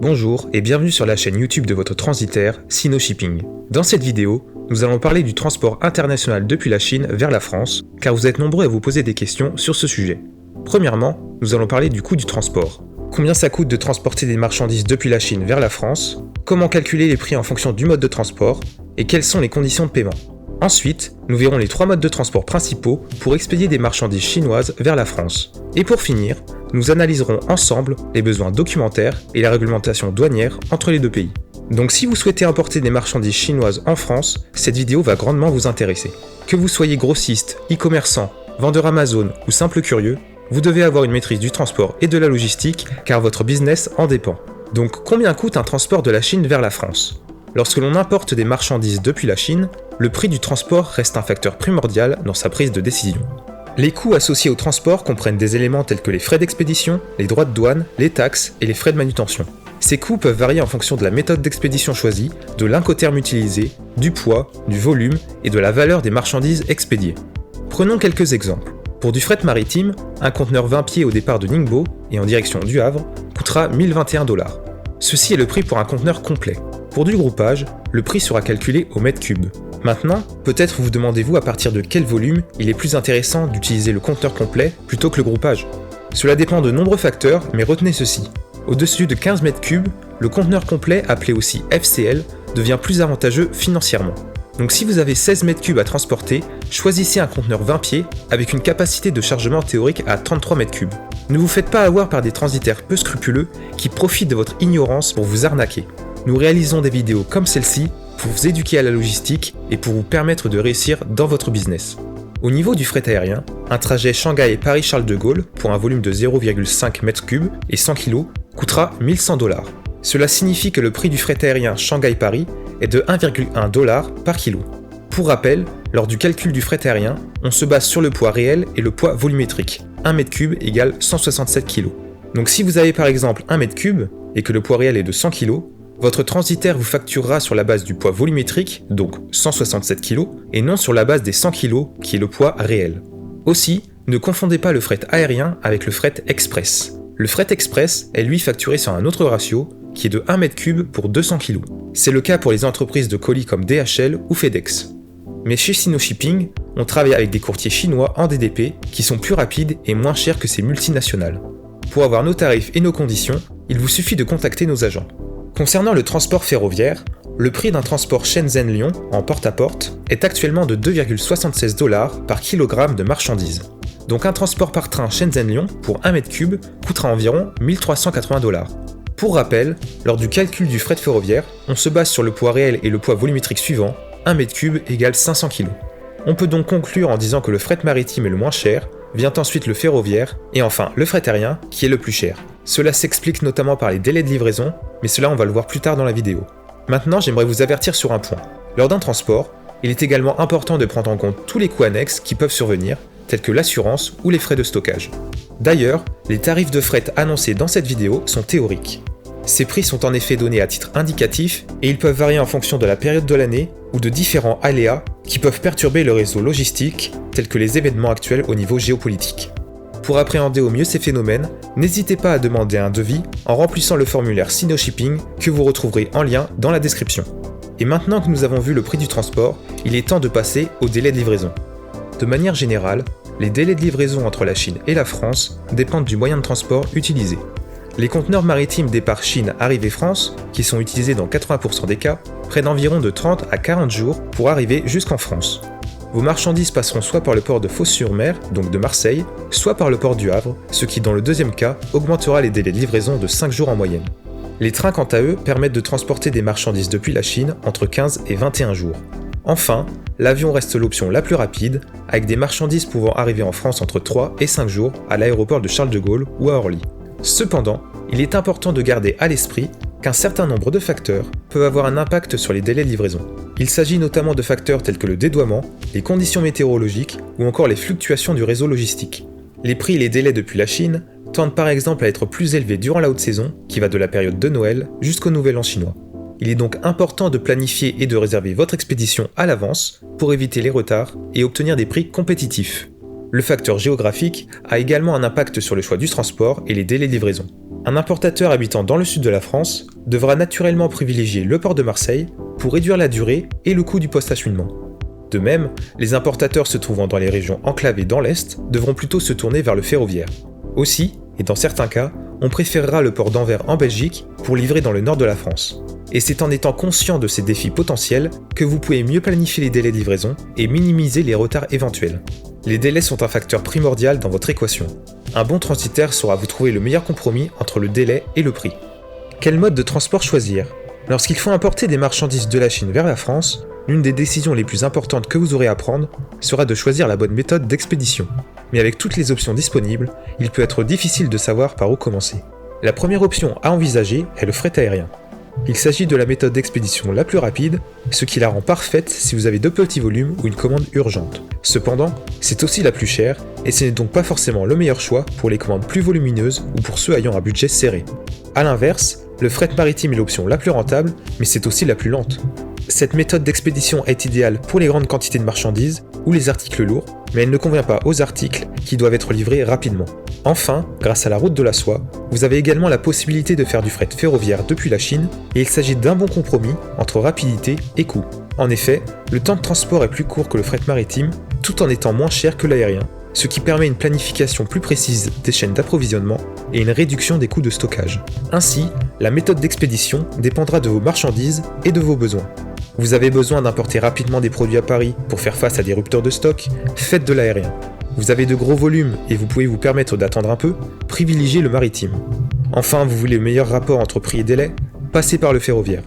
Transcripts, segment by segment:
Bonjour et bienvenue sur la chaîne YouTube de votre transitaire, Sino-Shipping. Dans cette vidéo, nous allons parler du transport international depuis la Chine vers la France, car vous êtes nombreux à vous poser des questions sur ce sujet. Premièrement, nous allons parler du coût du transport. Combien ça coûte de transporter des marchandises depuis la Chine vers la France? Comment calculer les prix en fonction du mode de transport? Et quelles sont les conditions de paiement? Ensuite, nous verrons les 3 modes de transport principaux pour expédier des marchandises chinoises vers la France. Et pour finir, nous analyserons ensemble les besoins documentaires et la réglementation douanière entre les deux pays. Donc si vous souhaitez importer des marchandises chinoises en France, cette vidéo va grandement vous intéresser. Que vous soyez grossiste, e-commerçant, vendeur Amazon ou simple curieux, vous devez avoir une maîtrise du transport et de la logistique car votre business en dépend. Donc combien coûte un transport de la Chine vers la France? Lorsque l'on importe des marchandises depuis la Chine, le prix du transport reste un facteur primordial dans sa prise de décision. Les coûts associés au transport comprennent des éléments tels que les frais d'expédition, les droits de douane, les taxes et les frais de manutention. Ces coûts peuvent varier en fonction de la méthode d'expédition choisie, de l'incoterm utilisé, du poids, du volume et de la valeur des marchandises expédiées. Prenons quelques exemples. Pour du fret maritime, un conteneur 20 pieds au départ de Ningbo et en direction du Havre coûtera 1021 $. Ceci est le prix pour un conteneur complet. Pour du groupage, le prix sera calculé au mètre cube. Maintenant, peut-être vous demandez-vous à partir de quel volume il est plus intéressant d'utiliser le conteneur complet plutôt que le groupage. Cela dépend de nombreux facteurs, mais retenez ceci. Au-dessus de 15 mètres cubes, le conteneur complet, appelé aussi FCL, devient plus avantageux financièrement. Donc si vous avez 16 mètres cubes à transporter, choisissez un conteneur 20 pieds avec une capacité de chargement théorique à 33 mètres cubes. Ne vous faites pas avoir par des transitaires peu scrupuleux qui profitent de votre ignorance pour vous arnaquer. Nous réalisons des vidéos comme celle-ci pour vous éduquer à la logistique et pour vous permettre de réussir dans votre business. Au niveau du fret aérien, un trajet Shanghai-Paris-Charles de Gaulle pour un volume de 0,5 m3 et 100 kg coûtera 1100 $. Cela signifie que le prix du fret aérien Shanghai-Paris est de 1,1 $ par kilo. Pour rappel, lors du calcul du fret aérien, on se base sur le poids réel et le poids volumétrique. 1 m3 égale 167 kg. Donc si vous avez par exemple 1 m3 et que le poids réel est de 100 kg, votre transitaire vous facturera sur la base du poids volumétrique, donc 167 kg, et non sur la base des 100 kg qui est le poids réel. Aussi, ne confondez pas le fret aérien avec le fret express. Le fret express est lui facturé sur un autre ratio qui est de 1 m3 pour 200 kg. C'est le cas pour les entreprises de colis comme DHL ou FedEx. Mais chez Sino-Shipping, on travaille avec des courtiers chinois en DDP qui sont plus rapides et moins chers que ces multinationales. Pour avoir nos tarifs et nos conditions, il vous suffit de contacter nos agents. Concernant le transport ferroviaire, le prix d'un transport Shenzhen-Lyon en porte-à-porte est actuellement de 2,76 $ par kilogramme de marchandises. Donc un transport par train Shenzhen-Lyon pour 1 m3 coûtera environ 1380 $. Pour rappel, lors du calcul du fret ferroviaire, on se base sur le poids réel et le poids volumétrique suivant, 1 m3 égale 500 kg. On peut donc conclure en disant que le fret maritime est le moins cher, vient ensuite le ferroviaire, et enfin le fret aérien qui est le plus cher. Cela s'explique notamment par les délais de livraison, mais cela on va le voir plus tard dans la vidéo. Maintenant j'aimerais vous avertir sur un point. Lors d'un transport, il est également important de prendre en compte tous les coûts annexes qui peuvent survenir, tels que l'assurance ou les frais de stockage. D'ailleurs, les tarifs de fret annoncés dans cette vidéo sont théoriques. Ces prix sont en effet donnés à titre indicatif et ils peuvent varier en fonction de la période de l'année ou de différents aléas qui peuvent perturber le réseau logistique, tels que les événements actuels au niveau géopolitique. Pour appréhender au mieux ces phénomènes, n'hésitez pas à demander un devis en remplissant le formulaire Sino-Shipping que vous retrouverez en lien dans la description. Et maintenant que nous avons vu le prix du transport, il est temps de passer aux délais de livraison. De manière générale, les délais de livraison entre la Chine et la France dépendent du moyen de transport utilisé. Les conteneurs maritimes départ Chine-arrivée France, qui sont utilisés dans 80% des cas, prennent environ de 30 à 40 jours pour arriver jusqu'en France. Vos marchandises passeront soit par le port de Fos-sur-Mer, donc de Marseille, soit par le port du Havre, ce qui dans le deuxième cas augmentera les délais de livraison de 5 jours en moyenne. Les trains quant à eux permettent de transporter des marchandises depuis la Chine entre 15 et 21 jours. Enfin, l'avion reste l'option la plus rapide, avec des marchandises pouvant arriver en France entre 3 et 5 jours à l'aéroport de Charles de Gaulle ou à Orly. Cependant, il est important de garder à l'esprit qu'un certain nombre de facteurs peuvent avoir un impact sur les délais de livraison. Il s'agit notamment de facteurs tels que le dédouanement, les conditions météorologiques ou encore les fluctuations du réseau logistique. Les prix et les délais depuis la Chine tendent par exemple à être plus élevés durant la haute saison, qui va de la période de Noël jusqu'au Nouvel An chinois. Il est donc important de planifier et de réserver votre expédition à l'avance pour éviter les retards et obtenir des prix compétitifs. Le facteur géographique a également un impact sur le choix du transport et les délais de livraison. Un importateur habitant dans le sud de la France devra naturellement privilégier le port de Marseille pour réduire la durée et le coût du post-acheminement. De même, les importateurs se trouvant dans les régions enclavées dans l'Est devront plutôt se tourner vers le ferroviaire. Aussi, et dans certains cas, on préférera le port d'Anvers en Belgique pour livrer dans le nord de la France. Et c'est en étant conscient de ces défis potentiels que vous pouvez mieux planifier les délais de livraison et minimiser les retards éventuels. Les délais sont un facteur primordial dans votre équation. Un bon transitaire saura vous trouver le meilleur compromis entre le délai et le prix. Quel mode de transport choisir ? Lorsqu'il faut importer des marchandises de la Chine vers la France, l'une des décisions les plus importantes que vous aurez à prendre sera de choisir la bonne méthode d'expédition. Mais avec toutes les options disponibles, il peut être difficile de savoir par où commencer. La première option à envisager est le fret aérien. Il s'agit de la méthode d'expédition la plus rapide, ce qui la rend parfaite si vous avez de petits volumes ou une commande urgente. Cependant, c'est aussi la plus chère, et ce n'est donc pas forcément le meilleur choix pour les commandes plus volumineuses ou pour ceux ayant un budget serré. A l'inverse, le fret maritime est l'option la plus rentable, mais c'est aussi la plus lente. Cette méthode d'expédition est idéale pour les grandes quantités de marchandises ou les articles lourds, mais elle ne convient pas aux articles qui doivent être livrés rapidement. Enfin, grâce à la route de la soie, vous avez également la possibilité de faire du fret ferroviaire depuis la Chine, et il s'agit d'un bon compromis entre rapidité et coût. En effet, le temps de transport est plus court que le fret maritime, tout en étant moins cher que l'aérien, ce qui permet une planification plus précise des chaînes d'approvisionnement et une réduction des coûts de stockage. Ainsi, la méthode d'expédition dépendra de vos marchandises et de vos besoins. Vous avez besoin d'importer rapidement des produits à Paris pour faire face à des ruptures de stock, faites de l'aérien. Vous avez de gros volumes et vous pouvez vous permettre d'attendre un peu, privilégiez le maritime. Enfin, vous voulez le meilleur rapport entre prix et délai, passez par le ferroviaire.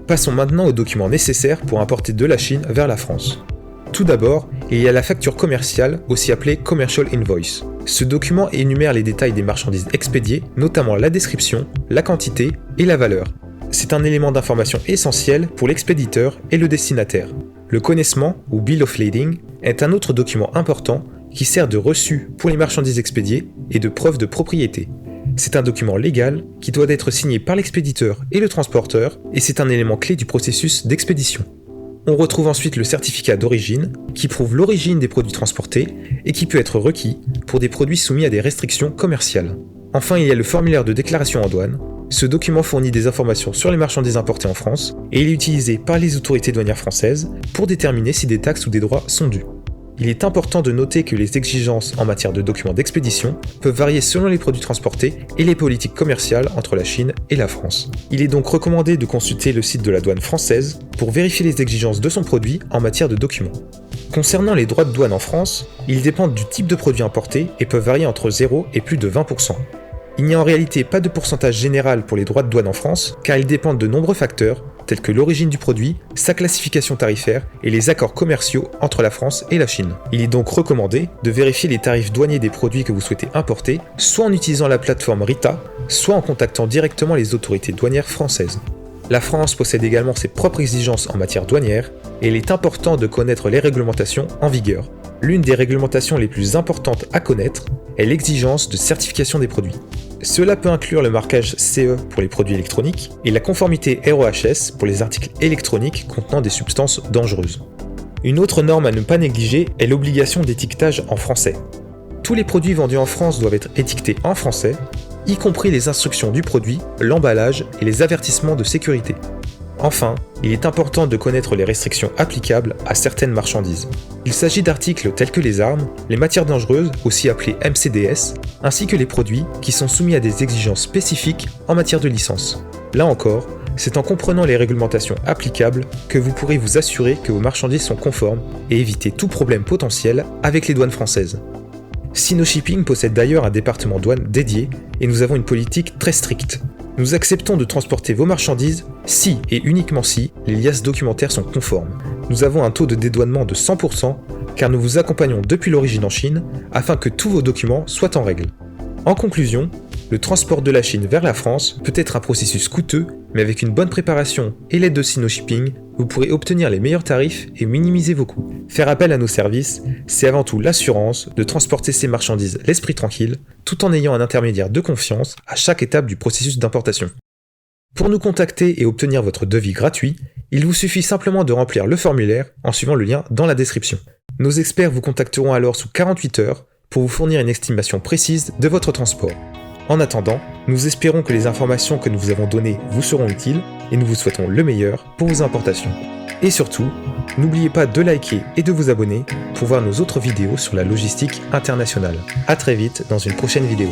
Passons maintenant aux documents nécessaires pour importer de la Chine vers la France. Tout d'abord, il y a la facture commerciale, aussi appelée Commercial Invoice. Ce document énumère les détails des marchandises expédiées, notamment la description, la quantité et la valeur. C'est un élément d'information essentiel pour l'expéditeur et le destinataire. Le connaissement, ou Bill of Lading, est un autre document important qui sert de reçu pour les marchandises expédiées et de preuve de propriété. C'est un document légal qui doit être signé par l'expéditeur et le transporteur, et c'est un élément clé du processus d'expédition. On retrouve ensuite le certificat d'origine, qui prouve l'origine des produits transportés et qui peut être requis pour des produits soumis à des restrictions commerciales. Enfin, il y a le formulaire de déclaration en douane. Ce document fournit des informations sur les marchandises importées en France et il est utilisé par les autorités douanières françaises pour déterminer si des taxes ou des droits sont dus. Il est important de noter que les exigences en matière de documents d'expédition peuvent varier selon les produits transportés et les politiques commerciales entre la Chine et la France. Il est donc recommandé de consulter le site de la douane française pour vérifier les exigences de son produit en matière de documents. Concernant les droits de douane en France, ils dépendent du type de produit importé et peuvent varier entre 0 et plus de 20%. Il n'y a en réalité pas de pourcentage général pour les droits de douane en France, car ils dépendent de nombreux facteurs, tels que l'origine du produit, sa classification tarifaire et les accords commerciaux entre la France et la Chine. Il est donc recommandé de vérifier les tarifs douaniers des produits que vous souhaitez importer, soit en utilisant la plateforme RITA, soit en contactant directement les autorités douanières françaises. La France possède également ses propres exigences en matière douanière, et il est important de connaître les réglementations en vigueur. L'une des réglementations les plus importantes à connaître est l'exigence de certification des produits. Cela peut inclure le marquage CE pour les produits électroniques et la conformité RoHS pour les articles électroniques contenant des substances dangereuses. Une autre norme à ne pas négliger est l'obligation d'étiquetage en français. Tous les produits vendus en France doivent être étiquetés en français, y compris les instructions du produit, l'emballage et les avertissements de sécurité. Enfin, il est important de connaître les restrictions applicables à certaines marchandises. Il s'agit d'articles tels que les armes, les matières dangereuses, aussi appelées MCDS, ainsi que les produits qui sont soumis à des exigences spécifiques en matière de licence. Là encore, c'est en comprenant les réglementations applicables que vous pourrez vous assurer que vos marchandises sont conformes et éviter tout problème potentiel avec les douanes françaises. Sino-Shipping possède d'ailleurs un département douane dédié et nous avons une politique très stricte. Nous acceptons de transporter vos marchandises si et uniquement si les liasses documentaires sont conformes. Nous avons un taux de dédouanement de 100% car nous vous accompagnons depuis l'origine en Chine afin que tous vos documents soient en règle. En conclusion, le transport de la Chine vers la France peut être un processus coûteux, mais avec une bonne préparation et l'aide de Sino-Shipping, vous pourrez obtenir les meilleurs tarifs et minimiser vos coûts. Faire appel à nos services, c'est avant tout l'assurance de transporter ces marchandises l'esprit tranquille, tout en ayant un intermédiaire de confiance à chaque étape du processus d'importation. Pour nous contacter et obtenir votre devis gratuit, il vous suffit simplement de remplir le formulaire en suivant le lien dans la description. Nos experts vous contacteront alors sous 48 heures pour vous fournir une estimation précise de votre transport. En attendant, nous espérons que les informations que nous vous avons données vous seront utiles et nous vous souhaitons le meilleur pour vos importations. Et surtout, n'oubliez pas de liker et de vous abonner pour voir nos autres vidéos sur la logistique internationale. A très vite dans une prochaine vidéo.